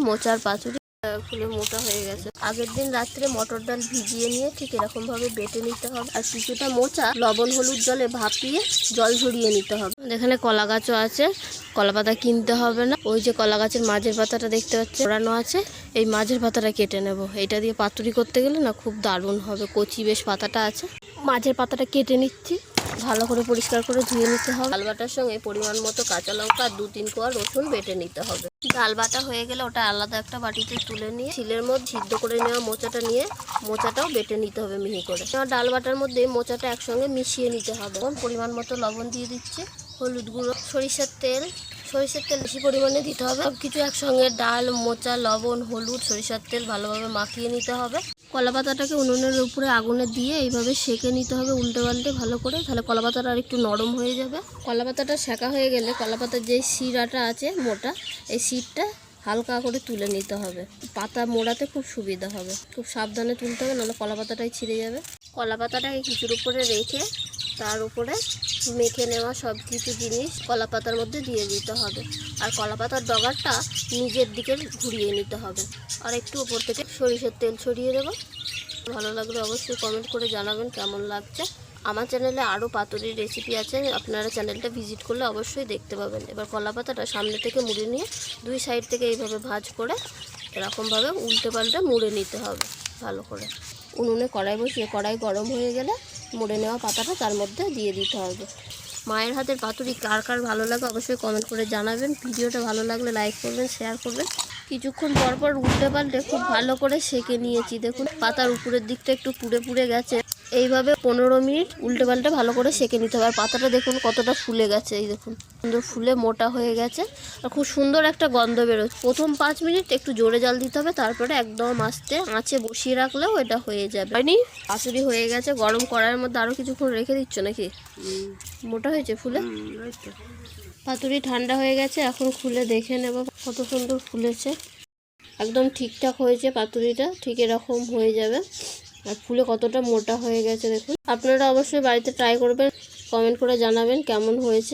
মোচার পাতুরি ফুলে মোটা হয়ে গেছে। আগের দিন রাত্রে মটর ডাল ভিজিয়ে নিয়ে ঠিক এরকম ভাবে বেটে নিতে হবে। আর কিছুটা মোচা লবণ হলুদ জলে ভাপিয়ে জল ঝরিয়ে নিতে হবে। এখানে কলা গাছও আছে, কলা পাতা কিনতে হবে না। ওই যে কলা গাছের মাঝের পাতাটা দেখতে পাচ্ছি ওড়ানো আছে, এই মাঝের পাতাটা কেটে নেব। এটা দিয়ে পাতুরি করতে গেলে না খুব দারুণ হবে। কচি বেশ পাতাটা আছে, মাঝের পাতাটা কেটে নিচ্ছি। ভালো করে পরিষ্কার করে ধুয়ে নিতে হবে। ডাল বাটার সঙ্গে পরিমাণ মতো কাঁচা লঙ্কা আর 2-3 কোয়া রসুন বেটে নিতে হবে। ডাল বাটা হয়ে গেলে ওটা আলাদা একটা বাটিতে তুলে নিয়ে শিলের মধ্যে সিদ্ধ করে নেওয়া মোচাটা নিয়ে মোচাটাও বেটে নিতে হবে মিহি করে। ডাল বাটার মধ্যে মোচাটা একসঙ্গে মিশিয়ে নিতে হবে। পরিমাণ মতো লবণ দিয়ে দিচ্ছে, হলুদ গুঁড়ো, সরিষার তেল বেশি পরিমাণে দিতে হবে। সব কিছু একসঙ্গে ডাল, মোচা, লবণ, হলুদ, সরিষার তেল ভালোভাবে মাখিয়ে নিতে হবে। কলা পাতাটাকে উনুনের উপরে আগুনে দিয়ে এইভাবে সেঁকে নিতে হবে উল্টে পাল্টে ভালো করে, তাহলে কলা পাতাটা আর একটু নরম হয়ে যাবে। কলা পাতাটা সেঁকা হয়ে গেলে কলা পাতার যে শিরাটা আছে মোটা, এই শিরটা হালকা করে তুলে নিতে হবে। পাতা মোড়াতে খুব সুবিধা হবে, খুব সাবধানে তুলতে হবে, নাহলে কলা পাতাটাই ছিঁড়ে যাবে। কলা পাতাটাকে কিছুর উপরে রেখে তার উপরে মেখে নেওয়া সব কিছু জিনিস কলা পাতার মধ্যে দিয়ে দিতে হবে। আর কলা পাতার ডগারটা নিজের দিকে ঘুরিয়ে নিতে হবে। আর একটু উপর থেকে সরিষার তেল ছড়িয়ে দেবো। ভালো লাগলে অবশ্যই কমেন্ট করে জানাবেন কেমন লাগছে। আমার চ্যানেলে আরও পাতুরির রেসিপি আছে, আপনারা চ্যানেলটা ভিজিট করলে অবশ্যই দেখতে পাবেন। এবার কলা পাতাটা সামনে থেকে মুড়ে নিয়ে দুই সাইড থেকে এইভাবে ভাঁজ করে এরকমভাবে উল্টে পাল্টে মুড়ে নিতে হবে ভালো করে। উনুনে কড়াই বসিয়ে কড়াই গরম হয়ে গেলে মুড়ে নেওয়া পাতাটা তার মধ্যে দিয়ে দিতে হবে। মায়ের হাতের পাতুরি কার কার ভালো লাগে অবশ্যই কমেন্ট করে জানাবেন। ভিডিওটা ভালো লাগলে লাইক করবেন, শেয়ার করবেন। কিছুক্ষণ পর পর উল্টে পাল্টে খুব ভালো করে সেঁকে নিয়েছি। দেখুন পাতার উপরের দিকটা একটু পুড়ে পুড়ে গেছে। এইভাবে 15 মিনিট উল্টে পাল্টে ভালো করে সেঁকে নিতে হবে। আর পাতাটা দেখুন কতটা ফুলে গেছে, এই দেখুন সুন্দর ফুলে মোটা হয়ে গেছে আর খুব সুন্দর একটা গন্ধ বেরোচ্ছে। প্রথম 5 মিনিট একটু জোরে জাল দিতে হবে, তারপরে একদম আস্তে আঁচে বসিয়ে রাখলেও এটা হয়ে যাবে। হয়নি, পাতুরি হয়ে গেছে। গরম কড়াইয়ের মধ্যে আরও কিছুক্ষণ রেখে দিচ্ছ নাকি? মোটা হয়েছে ফুলে। পাতুরি ঠান্ডা হয়ে গেছে, এখন খুলে দেখে নেব কত সুন্দর ফুলেছে। একদম ঠিকঠাক হয়েছে পাতুরিটা, ঠিক এরকম হয়ে যাবে। আর ফুলে কতটা মোটা হয়ে গেছে দেখুন। আপনারা অবশ্যই বাড়িতে ট্রাই করবেন, কমেন্ট করে জানাবেন কেমন হয়েছে।